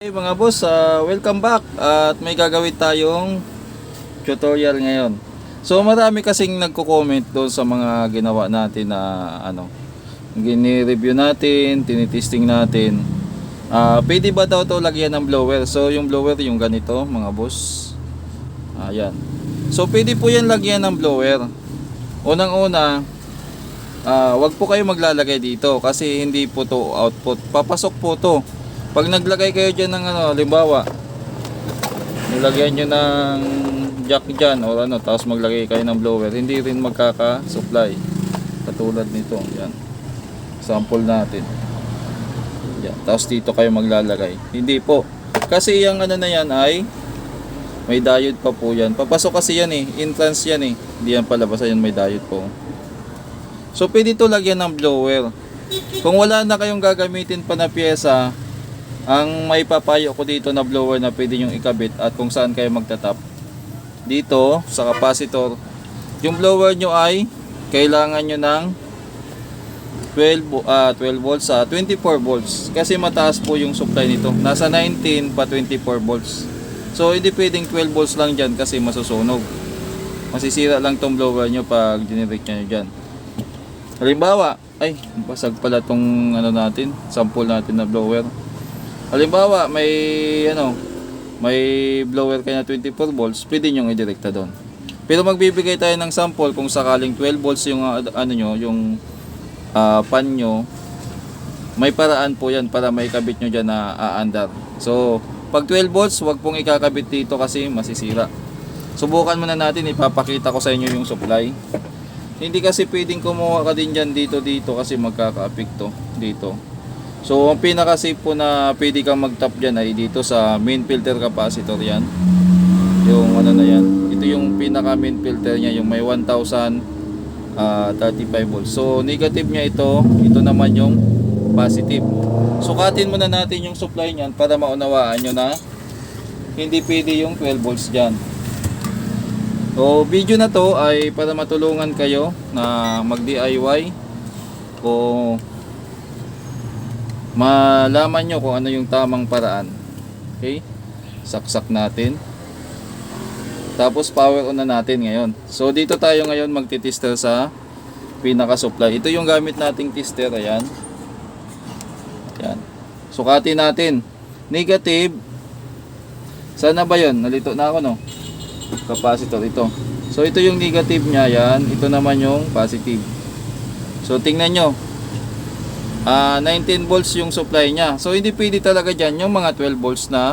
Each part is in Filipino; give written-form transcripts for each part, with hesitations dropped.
Hey mga boss, welcome back at may gagawin tayong tutorial ngayon. So marami kasing nagko-comment doon sa mga ginawa natin na gini-review natin, tinitesting natin. Pwede ba daw to lagyan ng blower? So yung blower yung ganito mga boss. Ayan. So pwede po yan lagyan ng blower. Unang-una, wag po kayo maglalagay dito kasi hindi po to output. Papasok po to. Pag naglagay kayo dyan ng halimbawa, nilagyan nyo ng jack dyan o tapos maglagay kayo ng blower, hindi rin magkaka-supply. Katulad nito, yan. Sample natin. Yan. Tapos dito kayo maglalagay. Hindi po. Kasi yung na yan ay may diode pa po yan. Papasok kasi yan entrance yan Hindi yan palabas, yan may diode po. So pwede ito lagyan ng blower. Kung wala na kayong gagamitin pa na pyesa, ang may papayo ko dito na blower na pwede nyong ikabit at kung saan kayo magtatap dito sa capacitor, yung blower nyo ay kailangan nyo ng 12 volts sa 24 volts kasi mataas po yung supply nito, nasa 19 pa 24 volts. So hindi pwedeng 12 volts lang dyan kasi masusunog, masisira lang tong blower nyo pag dinirect nyo dyan. Halimbawa, ay basag pala tong natin, sample natin na blower. Halimbawa, may blower kayo na 24 volts, pwede nyo i-direkta doon. Pero magbibigay tayo ng sample kung sakaling 12 volts yung pan nyo, may paraan po yan para maikabit nyo dyan na aandar. So, pag 12 volts, wag pong ikakabit dito kasi masisira. Subukan muna natin, ipapakita ko sa inyo yung supply. Hindi kasi pwedeng kumuha ka din dyan dito kasi magkaka-apekto dito. So ang pinaka safe po na pwede kang mag-tap dyan ay dito sa main filter capacitor yan. Yung na yan. Ito yung pinaka main filter niya, yung may 1035 volts. So negative niya ito naman yung positive. Sukatin muna natin yung supply niyan para maunawaan nyo na hindi pwede yung 12 volts dyan. So video na to ay para matulungan kayo na mag-DIY o malaman nyo kung ano yung tamang paraan. Okay, saksak natin, tapos power on na natin ngayon. So dito tayo ngayon magti-tester sa pinaka supply. Ito yung gamit nating tester. Ayan, sukatin natin. Negative, sana ba yun? Nalito na ako capacitor ito. So ito yung negative nya yan, ito naman yung positive. So tingnan nyo, 19 volts yung supply nya. So hindi pwede talaga dyan yung mga 12 volts na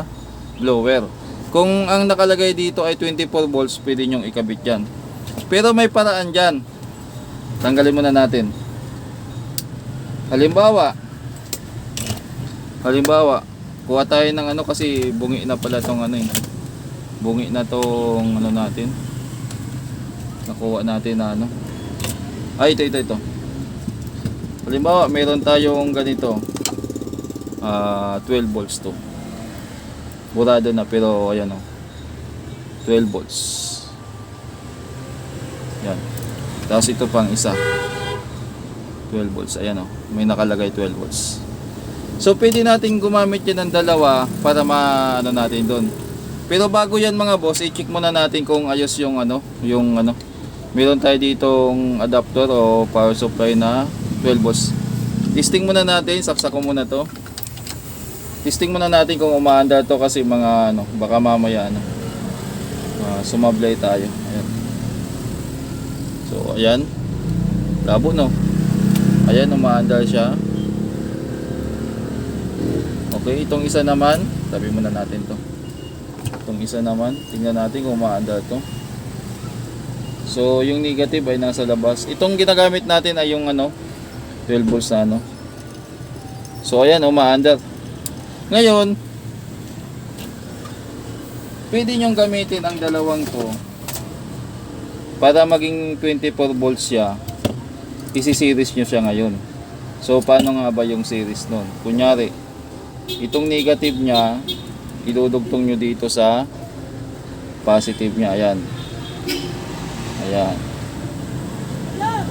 blower. Kung ang nakalagay dito ay 24 volts, pwede nyong ikabit dyan. Pero may paraan dyan. Tanggalin muna natin. Halimbawa, kuha tayo ng kasi bungi na pala tong bungi na tong natin. Nakuha natin na ay ito. Halimbawa, meron tayong ganito 12 volts to. Burado na pero ayan 12 volts. Yan. Tapos ito pang isa 12 volts. Ayan may nakalagay 12 volts. So pwede natin gumamit yan ng dalawa para natin doon. Pero bago yan mga boss, i-check muna natin kung ayos yung meron tayo ditong adapter o power supply na 12 volts. Testing muna natin, saksak ko muna to. Testing muna natin kung umaandar to kasi mga baka mamaya sumablay tayo. Ayan. So ayan. Labo Ayan, umaandar siya. Okay, itong isa naman, tabi muna natin to. Itong isa naman, tingnan natin kung umaandar to. So yung negative ay nasa labas. Itong ginagamit natin ay yung 12 volts na So ayan, umaandar. Ngayon, pwede nyong gamitin ang dalawang to para maging 24 volts siya. Isi-series nyo siya ngayon. So paano nga ba yung series nun? Kunyari, itong negative nya idudugtong nyo dito sa positive nya. Ayan.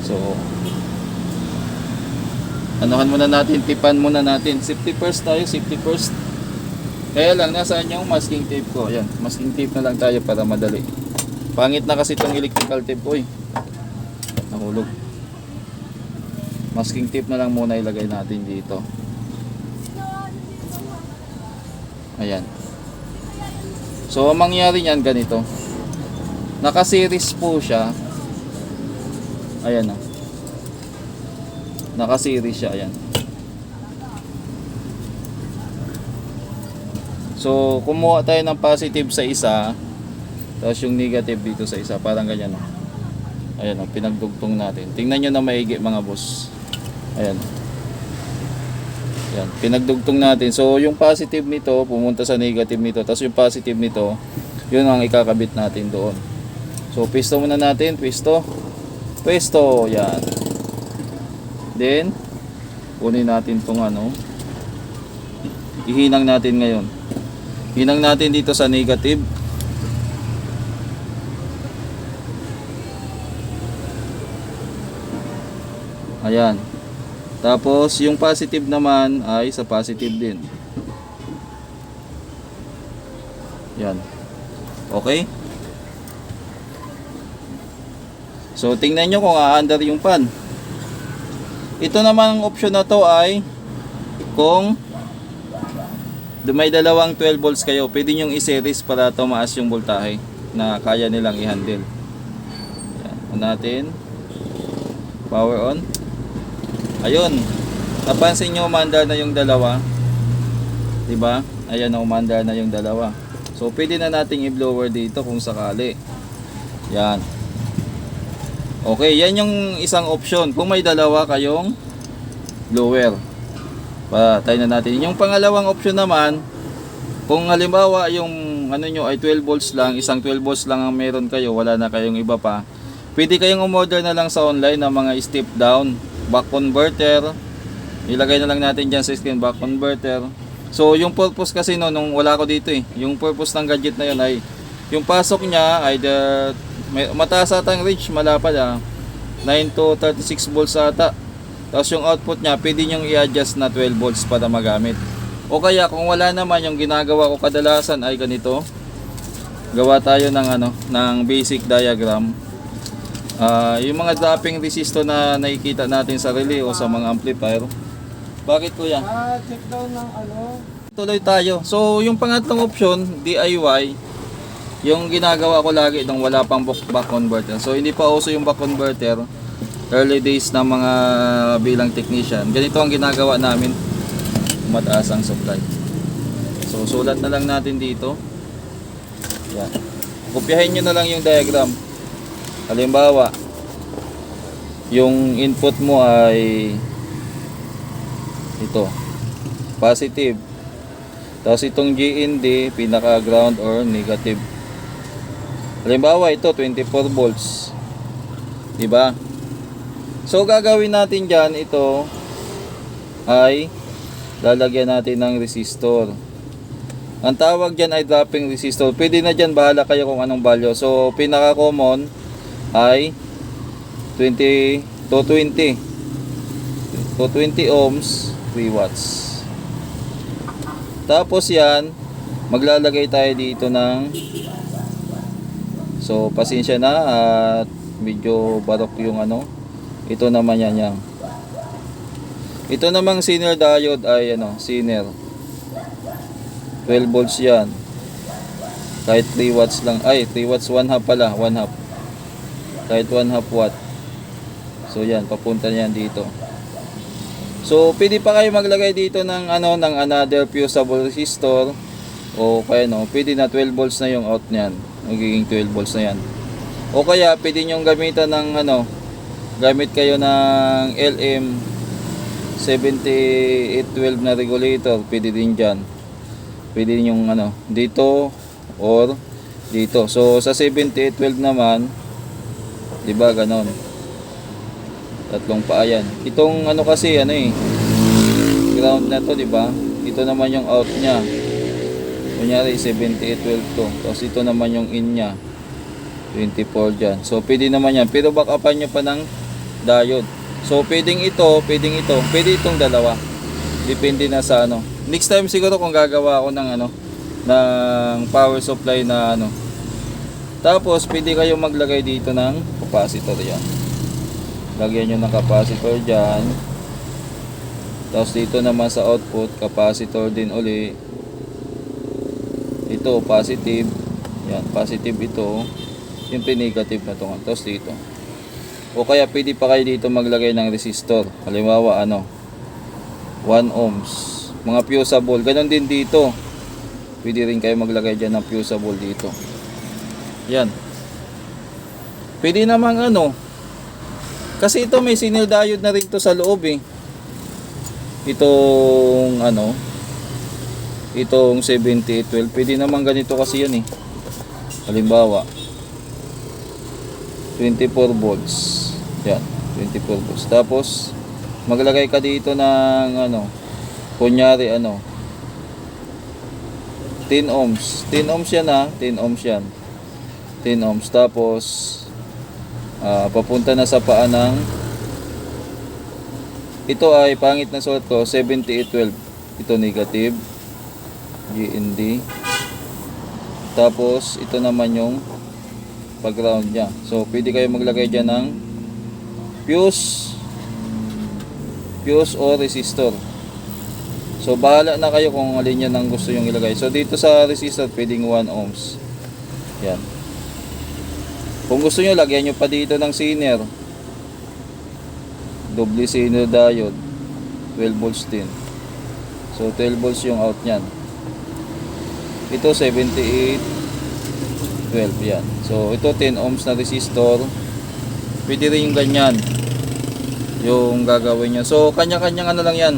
So anuhan muna natin, tipan muna natin. Safety first tayo, safety first. Kaya lang, nasaan yung masking tape ko? Ayan, masking tape na lang tayo para madali. Pangit na kasi itong electrical tape ko eh. Nahulog. Masking tape na lang muna ilagay natin dito. Ayan. So, ang mangyari niyan ganito. Naka-series po siya. Ayan o. Naka-series siya, ayan. So, kumuha tayo ng positive sa isa, tapos yung negative dito sa isa, parang ganyan o. Ayan o, pinagdugtong natin. Tingnan nyo na maigi mga boss. Ayan. Ayan, pinagdugtong natin. So, yung positive nito, pumunta sa negative nito, tapos yung positive nito, yun ang ikakabit natin doon. So, pwesto muna natin, pwesto. Pwesto, yan. Then, kunin natin tong ano. Ihinang natin ngayon. Hinang natin dito sa negative. Ayan. Tapos, yung positive naman ay sa positive din. Yan. Okay? So, tingnan nyo kung a-under yung pan. Ito naman ang option na to ay kung may dalawang 12 volts kayo, pwede nyong i-series para tumaas yung voltahe na kaya nilang i-handle. Yan. On natin. Power on. Ayun. Napansin nyo umandar na yung dalawa. Diba? Ayan na umandar na yung dalawa. So, pwede na nating i-blower dito kung sakali. Yan. Okay, yan yung isang option. Kung may dalawa kayong blower. Patay na natin. Yung pangalawang option naman, kung halimbawa yung ano nyo ay 12 volts lang, isang 12 volts lang ang meron kayo, wala na kayong iba pa, pwede kayong umorder na lang sa online ng mga step down, back converter. Ilagay na lang natin dyan sa screen, back converter. So yung purpose kasi no, nung wala ko dito eh, yung purpose ng gadget na yun ay, yung pasok niya ay mataas ata ang reach, malapad 9 to 36 volts ata. Tapos yung output niya, pwede nyong i-adjust na 12 volts para magamit. O kaya kung wala naman, yung ginagawa ko kadalasan ay ganito. Gawa tayo ng ng basic diagram. Yung mga dropping resistor na nakikita natin sa relay o sa mga amplifier. Bakit kuya? Check down ng Tuloy tayo. So yung pangatlong option, DIY. Yung ginagawa ko lagi nung wala pang back converter. So hindi pa uso yung back converter. Early days ng mga bilang technician. Ganito ang ginagawa namin. Mataas ang supply. So sulat na lang natin dito. Yan. Kopyahin nyo na lang yung diagram. Halimbawa, yung input mo ay ito. Positive. Tapos itong GND, pinaka ground or negative. Halimbawa ito 24 volts. Diba? So gagawin natin dyan, ito ay lalagyan natin ng resistor. Ang tawag dyan ay dropping resistor. Pwede na dyan, bahala kayo kung anong value. So pinaka common ay 20 to 20 ohms, 3 watts. Tapos yan, maglalagay tayo dito ng, so pasensya na at medyo barok yung ito naman yan. Ito namang Zener diode ay Zener 12 volts yan. Kahit 3 watts lang, ay 3 watts 1 half pala, 1 half. Kahit 1 half watt. So yan, papunta niyan dito. So pwede pa kayo maglagay dito ng ng another fusible resistor o kaya pwede na 12 volts na yung out niyan. Magiging 12 volts na yan. O kaya pwede niyo gamitan ng gamit kayo ng LM 7812 na regulator, pwede din dyan. Pwede din yung dito or dito. So sa 7812 naman, diba ganon, tatlong paa yan. Itong kasi ground na to, diba? Ito naman yung out nya, kunyari 7812 to. Tapos ito naman yung in nya, 24 dyan. So pwede naman yan, pero back upan nyo pa ng diode. So pwedeng ito, pwede itong dalawa. Depende na sa ano. Next time siguro kung gagawa ako ng ano, ng power supply na ano. Tapos pwede kayo maglagay dito ng capacitor yan. Lagyan nyo ng capacitor dyan. Tapos dito naman sa output, capacitor din uli. Ito positive. Yan, positive ito. Yung negative na ito. Tapos dito. O kaya pwede pa kayo dito maglagay ng resistor. Halimbawa ano, 1 ohms. Mga fusible. Ganon din dito. Pwede rin kayo maglagay dyan ng fusible dito. Yan. Pwede namang ano. Kasi ito may signal diode na rin to sa loob eh. Itong ano. Itong 7812. Pwede naman ganito kasi yan eh. Halimbawa. 24 volts. Yan. 24 volts. Tapos maglagay ka dito ng ano. Kunyari ano. 10 ohms. 10 ohms yan ha. 10 ohms yan. 10 ohms. Tapos papunta na sa paa ng ito ay pangit na sulat ko 7812. Ito negative GND. Tapos ito naman yung pag ground nya. So pwede kayo maglagay dyan ng fuse o resistor. So bahala na kayo kung alin yan ang gusto yung ilagay. So dito sa resistor pwedeng 1 ohms. Yan. Kung gusto nyo lagyan nyo pa dito ng Zener. Doble Zener diode. 12 volts din. So 12 volts yung out nyan. Ito 78 12 yan. So ito 10 ohms na resistor. Pwede rin yung ganyan. Yung gagawin nyo. So kanya-kanyang ano lang yan.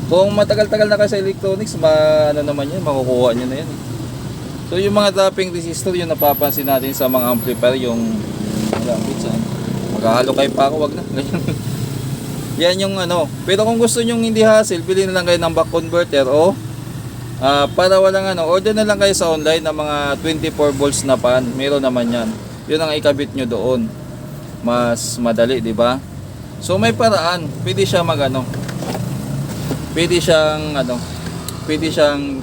Kung matagal-tagal na kayo sa electronics, ano naman yan, makukuha nyo na yan. So yung mga dropping resistor, yung napapansin natin sa mga amplifier, yung maghahalo kayo pa ako, wag na. Yan yung ano. Pero kung gusto nyo hindi hassle, pili na lang kayo ng back converter o para walang ano, order na lang kayo sa online ng mga 24 volts na pan. Meron naman yan. Yun ang ikabit nyo doon. Mas madali, di ba? So may paraan. Pwede siya magano. Pwede siyang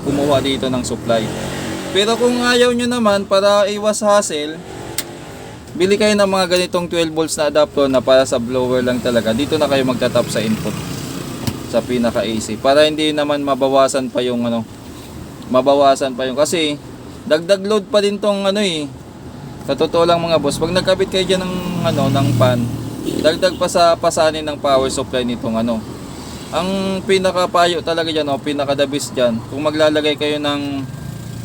kumuha dito ng supply. Pero kung ayaw nyo naman, para iwas hassle, bili kayo ng mga ganitong 12 volts na adapter na para sa blower lang talaga. Dito na kayo magtatap sa input sa pinaka AC para hindi naman mabawasan pa yung kasi dagdag load pa din tong ano eh. Sa totoo lang mga boss, pag nagkabit kayo diyan ng pan, dagdag pa sa pasanin ng power supply nitong ano. Ang pinakapayo talaga diyan o pinaka-the-best diyan, kung maglalagay kayo ng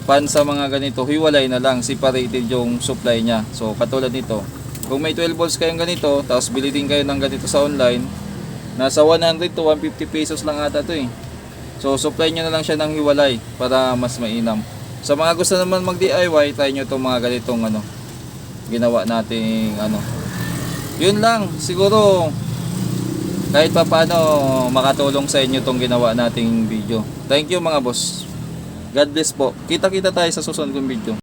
pan sa mga ganito, hiwalay na lang, separated yung supply niya. So katulad nito, kung may 12 volts kayong ganito, tapos bili din kayo ng ganito sa online, nasa 100 to 150 pesos lang ata to eh. So supply nyo na lang siya ng hiwalay para mas mainam. Sa mga gusto naman mag DIY, try nyo itong mga ganitong ano, ginawa nating ano. Yun lang, siguro kahit pa paano makatulong sa inyo itong ginawa nating video. Thank you mga boss. God bless po. Kita-kita tayo sa susunod kong video.